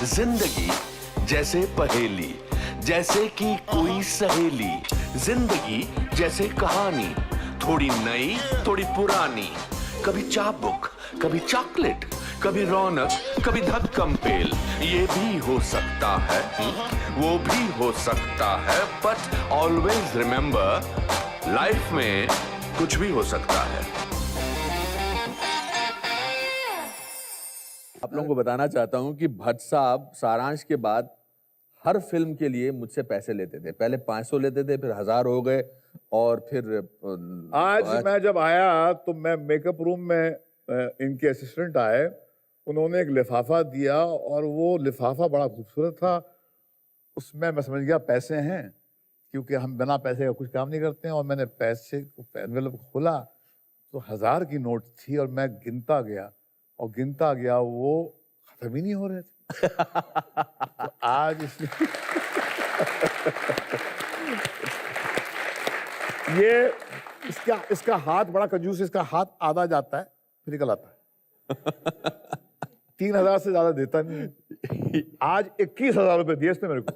जिंदगी जैसे पहेली, जैसे कि कोई सहेली। जिंदगी जैसे कहानी, थोड़ी नई थोड़ी पुरानी। कभी चाबुक, कभी चॉकलेट, कभी रौनक, कभी धक्कम पेल। ये भी हो सकता है, वो भी हो सकता है, बट ऑलवेज रिमेंबर, लाइफ में कुछ भी हो सकता है। आप लोगों को बताना चाहता हूं कि भट्ट साहब सारांश के बाद हर फिल्म के लिए मुझसे पैसे लेते थे। पहले 500 लेते थे, फिर 1000 हो गए, और फिर आज मैं जब आया तो मैं मेकअप रूम में इनके असिस्टेंट आए, उन्होंने एक लिफाफा दिया और वो लिफाफा बड़ा खूबसूरत था। उसमें मैं समझ गया पैसे हैं, क्योंकि हम बिना पैसे का कुछ काम नहीं करते हैं। और मैंने पैसे एनवेलप खोला तो 1000 की नोट थी और मैं गिनता गया और गिनता गया, वो खत्म ही नहीं हो रहे थे। तो आज ये इसका हाथ बड़ा कंजूस है, इसका हाथ आधा जाता है फिर निकल आता है। 3000 से ज्यादा देता नहीं है। आज 21,000 रुपए दिए इसने मेरे को।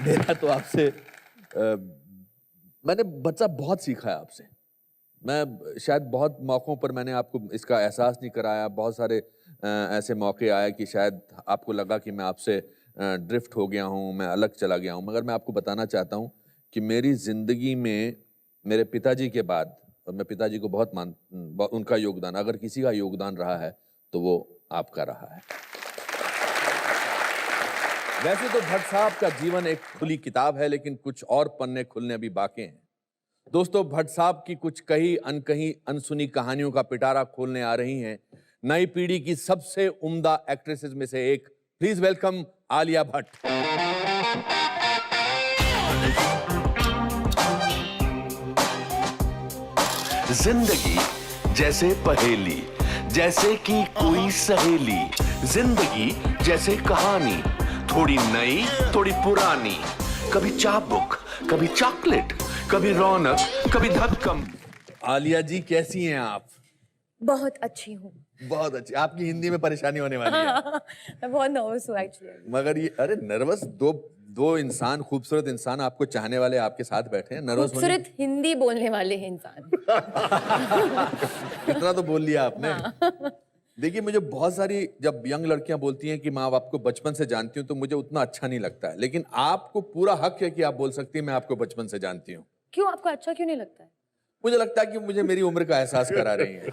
मेरा तो आपसे मैंने बच्चा बहुत सीखा है आपसे। मैं शायद बहुत मौक़ों पर मैंने आपको इसका एहसास नहीं कराया। बहुत सारे ऐसे मौके आए कि शायद आपको लगा कि मैं आपसे ड्रिफ्ट हो गया हूँ, मैं अलग चला गया हूँ। मगर मैं आपको बताना चाहता हूँ कि मेरी ज़िंदगी में मेरे पिताजी के बाद, और मैं पिताजी को बहुत उनका योगदान, अगर किसी का योगदान रहा है तो वो आपका रहा है। वैसे तो भट्ट साहब का जीवन एक खुली किताब है, लेकिन कुछ और पन्ने खुलने अभी बाकी हैं। दोस्तों, भट्ट साहब की कुछ कही अनकही अनसुनी कहानियों का पिटारा खोलने आ रही हैं नई पीढ़ी की सबसे उम्दा एक्ट्रेसेस में से एक। Please welcome Alia Bhatt. जिंदगी जैसे पहेली, जैसे कि कोई सहेली। जिंदगी जैसे कहानी, थोड़ी नई थोड़ी पुरानी। कभी चाबुक, कभी चॉकलेट, कभी रौनक, कभी धक्कम। आलिया जी, कैसी हैं आप? बहुत अच्छी हूँ। बहुत अच्छी। आपकी हिंदी में परेशानी होने वाली है। मैं बहुत नर्वस हूँ एक्चुअली। मगर ये, अरे नर्वस, दो इंसान, खूबसूरत इंसान, आपको चाहने वाले आपके साथ बैठे हैं। नर्वस खूबसूरत हिंदी बोलने वाले हैं इंसान। इतना तो बोल लिया आपने। देखिए, मुझे बहुत सारी जब यंग लड़कियां बोलती हैं कि माँ आपको बचपन से जानती हूँ, तो मुझे उतना अच्छा नहीं लगता है। लेकिन आपको पूरा हक है कि आप बोल सकती हैं मैं आपको बचपन से जानती हूँ। क्यों, आपको अच्छा क्यों नहीं लगता है? मुझे लगता है कि मुझे मेरी उम्र का एहसास करा रही हैं।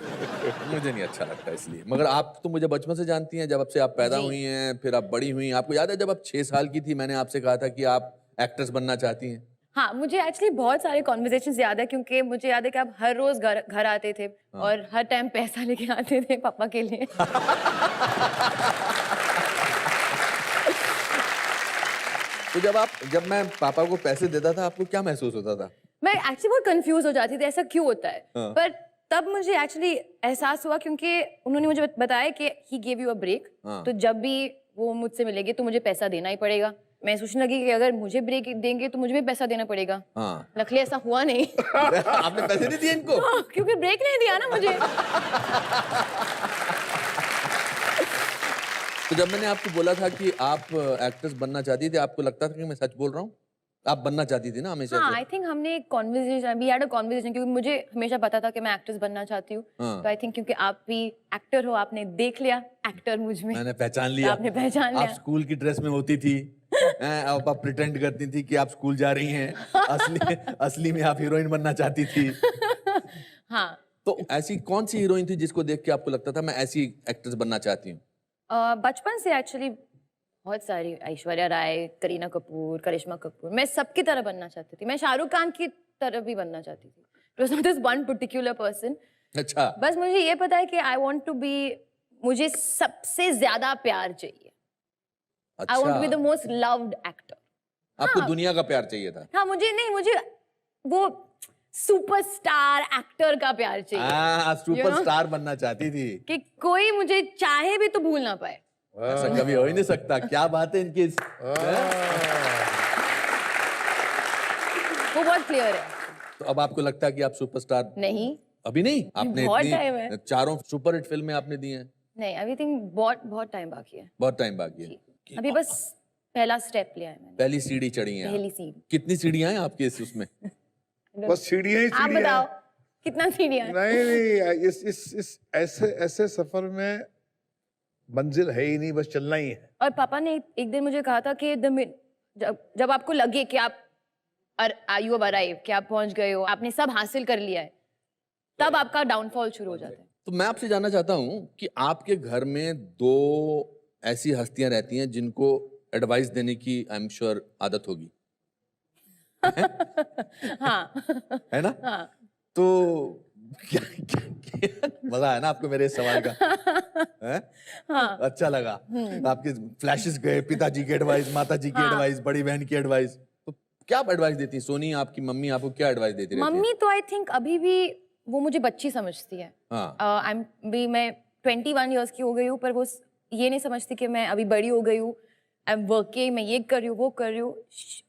मुझे नहीं अच्छा लगता इसलिए। मगर आप तो मुझे बचपन से जानती हैं, जब से आप पैदा हुई हैं, फिर आप बड़ी हुई। आपको याद है जब आप 6 साल की थी, मैंने आपसे कहा था कि आप एक्ट्रेस बनना चाहती हैं? हाँ, मुझे एक्चुअली बहुत सारे कॉन्वर्सेशंस याद है, क्योंकि मुझे याद है कि आप हर रोज घर आते थे और हर टाइम पैसा लेके आते थे पापा के लिए। तो जब मैं पापा को पैसे देता था, आपको क्या महसूस होता था? मैं एक्चुअली बहुत कंफ्यूज हो जाती थी, ऐसा क्यों होता है। पर तब मुझे एक्चुअली एहसास हुआ, क्योंकि उन्होंने मुझे बताया कि he gave you a break. तो जब भी वो मुझसे मिलेंगे तो मुझे पैसा देना ही पड़ेगा। मैं सोचने लगी कि अगर मुझे ब्रेक देंगे तो मुझे भी पैसा देना पड़ेगा। लकीली ऐसा हुआ नहीं। आपने पैसे नहीं दिए इनको? क्योंकि ब्रेक नहीं दिया ना मुझे। तो जब मैंने आपको बोला था कि आप एक्ट्रेस बनना चाहती थी, आपको लगता था कि मैं सच बोल रहा हूँ? आप बनना चाहती थी ना हमेशा? हाँ, आई थिंक हमने एक conversation, we had a conversation, क्योंकि मुझे हमेशा पता था कि मैं एक्ट्रेस बनना चाहती हूँ। तो आई थिंक क्योंकि आप भी एक्टर हो, आपने देख लिया एक्टर मुझ में। मैंने पहचान लिया। आपने पहचान लिया। आप स्कूल की ड्रेस में होती थी, आप प्रिटेंड करती थी कि आप स्कूल जा रही हैं। असली में आप हीरोइन बनना चाहती थी। हाँ। तो ऐसी कौन सी हीरोइन थी जिसको देख के आपको लगता था मैं ऐसी एक्ट्रेस बनना चाहती हूँ? बचपन से एक्चुअली बहुत सारी, ऐश्वर्या राय, करीना कपूर, करिश्मा कपूर, मैं सबकी तरह बनना चाहती थी। मैं शाहरुख खान की तरह भी बनना चाहती थी। It was not this one particular person. अच्छा। बस मुझे ये पता है कि आई वांट टू बी, मुझे सबसे ज्यादा प्यार चाहिए। I want to be the most loved actor. आपको दुनिया का प्यार चाहिए था? हाँ, मुझे वो सुपरस्टार एक्टर का प्यार चाहिए। सुपरस्टार बनना चाहती थी कि कोई मुझे चाहे भी तो भूल ना पाए। ऐसा कभी हो ही नहीं सकता। क्या बात है इनकी। वो बहुत क्लियर है। तो अब आपको लगता है कि आप सुपरस्टार नहीं, अभी नहीं, आपने बहुत time है। इतनी 4 सुपरहिट फिल्में आपने दी हैं, नहीं, अभी थिंक बहुत बहुत टाइम बाकी है। बहुत टाइम बाकी है। अभी बस पहला स्टेप लिया है मैंने, पहली सीढ़ी चढ़ी हैं पहली आप। सीढ़ी। कितनी सीढ़ियां हैं आपके उसमें? बस सीढ़ियां ही आप सीढ़ियां बताओ हैं। कितना सीढ़ियाँ हैं? नहीं, इस ऐसे सफर में मंजिल है ही नहीं, बस चलना ही है। और पापा ने एक दिन मुझे कहा था कि जब आपको लगे कि आप यू हैव अराइव, कि आप पहुंच गए हो, आपने सब हासिल कर लिया है, तब आपका डाउनफॉल शुरू हो जाता है। तो मैं आपसे जानना चाहता हूं कि आपके घर में 2 ऐसी हस्तियां रहती हैं जिनको एडवाइस देने की आई एम श्योर आदत होगी, हाँ है ना? हाँ तो क्या मजा आया ना आपको मेरे इस सवाल का? हैं? हाँ अच्छा लगा। आपके फ्लैशेस गए, पिताजी की एडवाइस, माताजी की एडवाइस, बड़ी बहन की एडवाइस। तो क्या एडवाइस देती है सोनी, आपकी मम्मी आपको क्या एडवाइस देती रहती है? मम्मी तो आई थिंक अभी भी वो मुझे बच्ची समझती है। हाँ। मैं 21 इयर्स की हो गई हूँ, पर वो ये नहीं समझती कि मैं अभी बड़ी हो गई हूँ, आई एम वर्किंग, मैं ये कर रही हूँ, वो कर रही हूँ।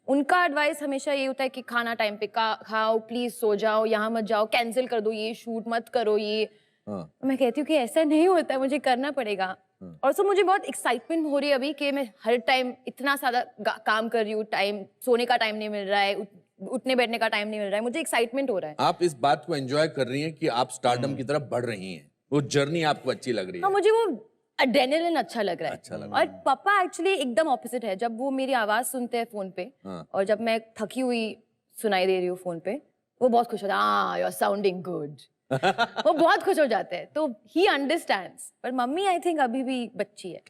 उनका एडवाइस हमेशा ये होता है कि खाना टाइम पे खाओ, प्लीज सो जाओ, यहाँ मत जाओ, कैंसिल कर दो, ये शूट मत करो, ये। हाँ। मैं कहती हूँ कि ऐसा नहीं होता है, मुझे करना पड़ेगा। और सो मुझे बहुत एक्साइटमेंट हो रही है अभी कि मैं हर टाइम इतना सारा काम कर रही हूँ, टाइम सोने का टाइम नहीं मिल रहा है, उठने बैठने का टाइम नहीं मिल रहा है, मुझे एक्साइटमेंट हो रहा है। आप इस बात को एंजॉय कर रही हैं कि आप स्टारडम की तरफ बढ़ रही हैं, वो जर्नी आपको अच्छी लग रही हाँ, है। मुझे वो एड्रेनलिन अच्छा लग रहा है। अच्छा लग और पापा एक्चुअली एकदम ऑपोजिट है। जब वो मेरी आवाज सुनते हैं फोन पे, हाँ। और जब मैं थकी हुई सुनाई दे रही हूँ फोन पे, वो बहुत खुश होता है, हाँ यू आर साउंडिंग गुड। वो बहुत खुश हो जाते हैं, तो ही अंडरस्टैंड्स। पर मम्मी आई थिंक अभी भी बच्ची है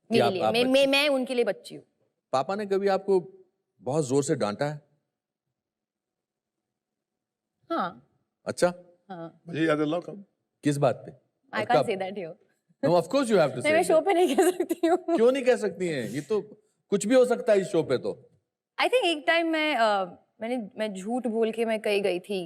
मेरे आप लिए, बच्ची? मैं उनके लिए बच्ची हूँ। पापा ने कभी आपको बहुत जोर से डांटा है? हाँ अच्छा, हाँ, मुझे याद दिलाओ कब? किस बात पे? आई और कांट कब? Say that here. No, of course you have to say मैं that. शो पे नहीं कह सकती हूँ। क्यों नहीं कह सकती हैं? ये तो कुछ भी हो सकता है इस शो पे तो। आई थिंक एक टाइम मैं झूठ बोल के मैं कहीं गई थी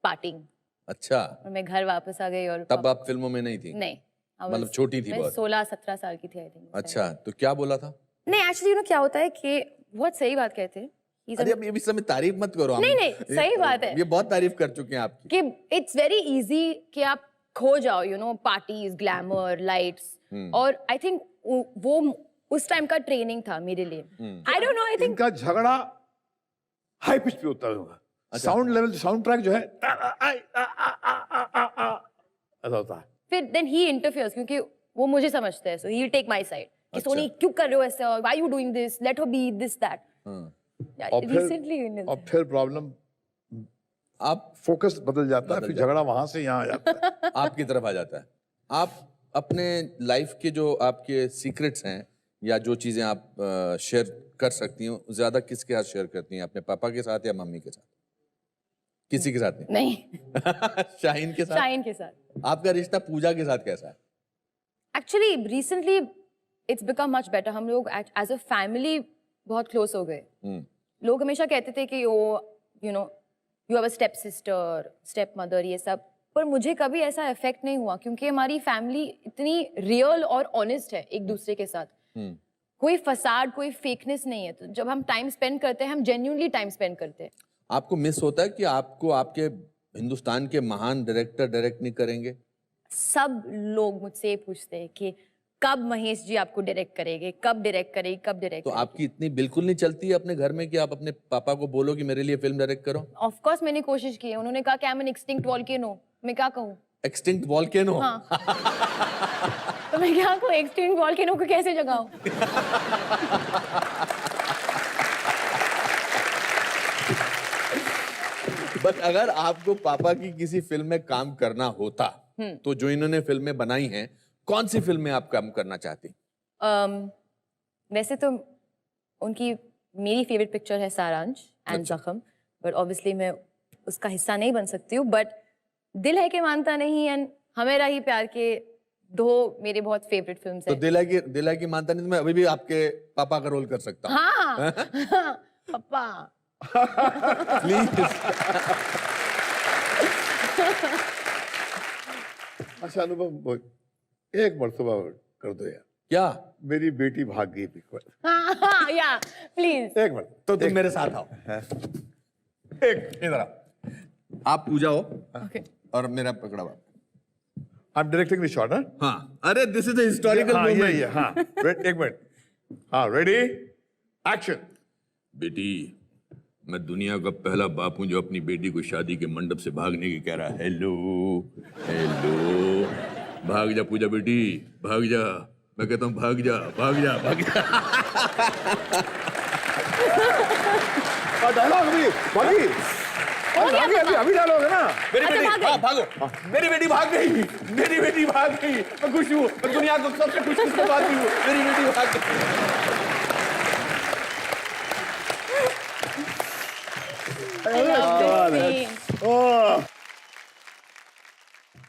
पार्टिंग, अच्छा, और मैं घर वापस आ गई, और तब आप फिल्मों में नहीं थी? नहीं, मतलब छोटी थी मैं बहुत। 16-17 साल की थी आई थिंक। अच्छा, तो क्या बोला था? नहीं, एक्चुअली क्या होता है कि बहुत सही बात कहते हैं अरे अब ये भी समय तारीफ मत करो। नहीं, नहीं, सही बात है। ये बहुत तारीफ कर चुके हैं आपकी। कि इट्स वेरी इजी कि आप खो जाओ, you know, parties, glamour, lights. और आई थिंक वो उस टाइम का ट्रेनिंग था मेरे लिए। I don't know, I think इनका झगड़ा हाई पिच पे होता होगा। साउंड लेवल, साउंड ट्रैक जो है ऐसा होता है। फिर देन ही इंटरफियर्स, क्योंकि वो मुझे समझते हैं, so he will take my side कि अच्छा। सोनी क्यों कर रहे हो ऐसे, why you doing this, let her be this that. Recently और फिर प्रॉब्लम, आप फोकस बदल जाता है, फिर झगड़ा वहां से यहाँ आ जाता है। आपकी तरफ आ जाता है। आप अपने लाइफ के जो आपके सीक्रेट्स हैं, या जो चीजें आप शेयर कर सकती हैं, ज्यादा किसके साथ शेयर करती हैं? अपने पापा के साथ या मम्मी के साथ? किसी के साथ नहीं? नहीं, शाहीन के साथ? शाहीन के साथ। आपका रिश्ता पूजा के साथ कैसा है? Actually recently it's become much better. हम लोग एज अ फैमिली बहुत क्लोज हो गए। लोग हमेशा कहते थे कि you know you have a step sister, step mother, ये सब, पर मुझे कभी ऐसा इफेक्ट नहीं हुआ, क्योंकि हमारी फैमिली इतनी रियल और ऑनेस्ट है एक दूसरे के साथ। कोई फसाड, कोई फेकनेस नहीं है। तो जब हम टाइम स्पेंड करते हैं, हम जेन्युइनली टाइम स्पेंड करते हैं। आपको मिस होता है कि आपको आपके हिंदुस्तान के महान डायरेक्टर डायरेक्ट नहीं करेंगे? सब लोग मुझसे ये पूछते हैं कि कब महेश जी आपको डायरेक्ट करेंगे, कब डायरेक्ट करेंगे, कब डायरेक्ट तो करेंगे। आपकी इतनी बिल्कुल नहीं चलती है अपने घर में कि आप अपने पापा को बोलो कि मेरे लिए फिल्म डायरेक्ट करो? ऑफ कोर्स मैंने कोशिश की है। उन्होंने कहा कि I am N extinct volcano. मैं क्या कहूँ? Extinct volcano? हाँ। तो मैं क्या कहूँ, एक्सटिंक्ट वोल्केनो को कैसे जगाऊं? बट अगर आपको पापा की किसी फिल्म में काम करना होता, तो जो इन्होंने फिल्में बनाई हैं, कौन सी फिल्म में आप काम करना चाहती? वैसे तो उनकी मेरी फेवरेट पिक्चर है सारांश एंड जख्म, बट ऑब्वियसली मैं उसका हिस्सा नहीं बन सकती हूँ। बट दिल है कि मानता नहीं एंड हमेरा ही प्यार के 2 मेरे बहुत फेवरेट फिल्म्स तो हैं। दिल है कि मानता नहीं, तो मैं अभी भी आपके पापा का रोल कर सकता हूँ। हाँ, पापा प्लीज। अच्छा अनुभव, एक मर्तबा कर दो यार। क्या? मेरी बेटी भाग गई पिक। हाँ, या प्लीज। एक मिनट, तो तुम मेरे साथ आओ। एक इधर आओ। आप पूजा हो, ओके, और मेरा पकड़ा हुआ। I am directing the shot. हाँ, अरे दिस इज अ हिस्टोरिकल हाँ, ये मोमेंट। हाँ, एक मिनट। हाँ, रेडी, एक्शन। बेटी, मैं दुनिया का पहला बाप हूं जो अपनी बेटी को शादी के मंडप से भागने की कह रहा है। हेलो हेलो, भाग जा पूजा बेटी, भाग जा। मैं कहता हूँ भाग जा भाग जा भाग जा। डायलॉग अभी भागी, अभी डायलॉग है ना। मेरी अच्छा, बेटी, भाग गई। हाँ भागो। मेरी बेटी भाग गई, मेरी बेटी भाग गई। मैं खुश हूँ, मैं दुनिया को सबसे खुश किसको पाती हूँ। मेरी बेटी भाग गई। I love this scene. ओह,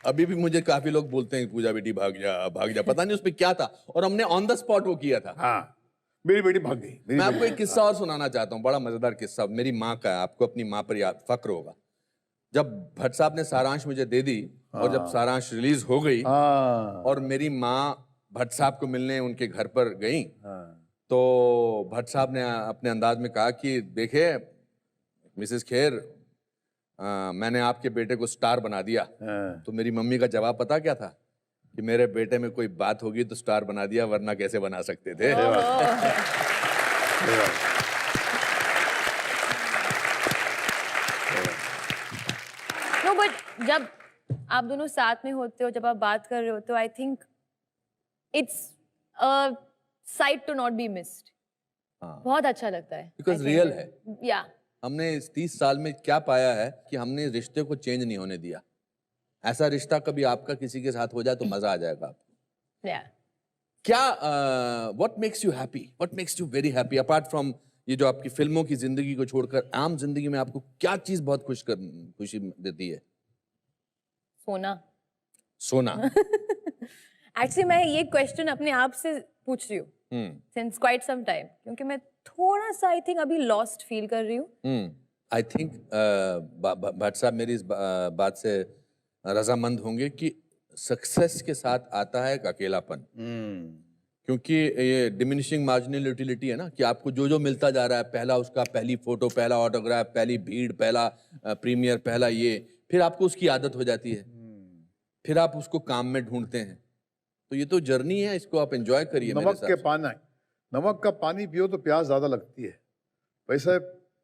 अभी भी मुझे काफी लोग बोलते हैं पूजा बेटी भाग जा भाग जा। पता नहीं उसमें क्या था, और हमने ऑन द स्पॉट वो किया था। हाँ, मेरी बेटी भाग गई। मैं आपको एक किस्सा और सुनाना चाहता हूँ, बड़ा मजेदार किस्सा। मेरी माँ का है, आपको अपनी माँ पर याद फक्र होगा। जब भट्ट साहब ने सारांश मुझे दे दी, और जब सारांश रिलीज हो गई, हाँ, और मेरी माँ भट्ट साहब को मिलने उनके घर पर गई, हाँ, तो भट्ट साहब ने अपने अंदाज में कहा कि देखिए मिसेस खेर, मैंने आपके बेटे को स्टार बना दिया। हाँ। तो मेरी मम्मी का जवाब पता क्या था? कि मेरे बेटे में कोई बात होगी तो स्टार बना दिया, वरना कैसे बना सकते थे। नो बट जब आप दोनों साथ में होते हो, जब आप बात कर रहे होते हो, I think it's a sight to not be missed. बहुत अच्छा लगता है Because real है। या हमने इस 30 साल में क्या पाया है कि हमने रिश्ते को चेंज नहीं होने दिया। ऐसा रिश्ता कभी आपका किसी के साथ हो जाए तो मजा आ जाएगा आपको। या क्या what makes you happy, what makes you very happy apart from ये जो आपकी फिल्मों की जिंदगी को छोड़कर आम जिंदगी में आपको क्या चीज बहुत खुशी देती है? सोना। सोना। एक्चुअली मैं ये क्वेश्चन अपने आप से पूछ रही हूँ सिंस क्वाइट सम टाइम, क्योंकि मैं थोड़ा सा आई थिंक अभी लॉस्ट फील कर रही हूँ। आई थिंक भट्ट साहब मेरी इस बात से रजामंद होंगे कि सक्सेस के साथ आता है एक अकेलापन। क्योंकि ये डिमिनिशिंग मार्जिनल यूटिलिटी है ना, कि आपको जो जो मिलता जा रहा है, पहला उसका पहली फोटो, पहला ऑटोग्राफ, पहली भीड़, पहला प्रीमियर, पहला ये, फिर आपको उसकी आदत हो जाती है, फिर आप उसको काम में ढूंढते हैं। तो ये तो जर्नी है, इसको आप एंजॉय करिए। नमक के पानी, नमक का पानी पियो तो प्यास ज्यादा लगती है। वैसे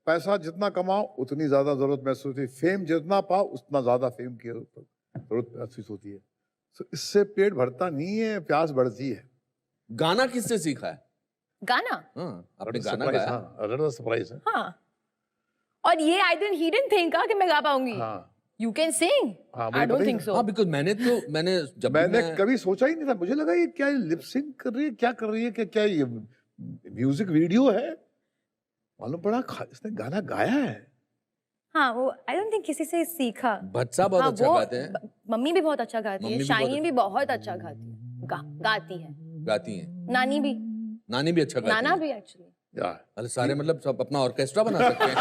पैसा जितना कमाओ उतनी ज्यादा जरूरत महसूस होती है, फेम जितना पाओ उतना ज्यादा फेम की जरूरत महसूस होती है। तो इससे पेट भरता नहीं है, प्यास बढ़ती है। गाना किससे सीखा है? गाना? हाँ, आपने गाना गाया? सरप्राइज है। हाँ, और ये आई डिडंट थिंक कि मैं गा पाऊंगी। हाँ, यू कैन सिंग। हाँ, आई डोंट थिंक सो। हाँ, बिकॉज़ मैंने कभी सोचा ही नहीं था। मुझे लगा ये क्या लिप सिंक कर रही है, क्या कर रही है, क्या ये म्यूजिक वीडियो है। मालूम पड़ा इसने गाना गाया है। हाँ, वो आई डोंट थिंक किसी से सीखा। भट्ट साहब बहुत हाँ, अच्छा वो गाते हैं। मम्मी भी बहुत अच्छा गाती मम्मी है, भी बहुत शाइनी भी बहुत अच्छा गाती है, गाती है। गाती हैं। नानी भी, नानी भी अच्छा गाती नाना है। भी एक्चुअली। या अरे सारे मतलब सब अपना ऑर्केस्ट्रा बना सकते हैं।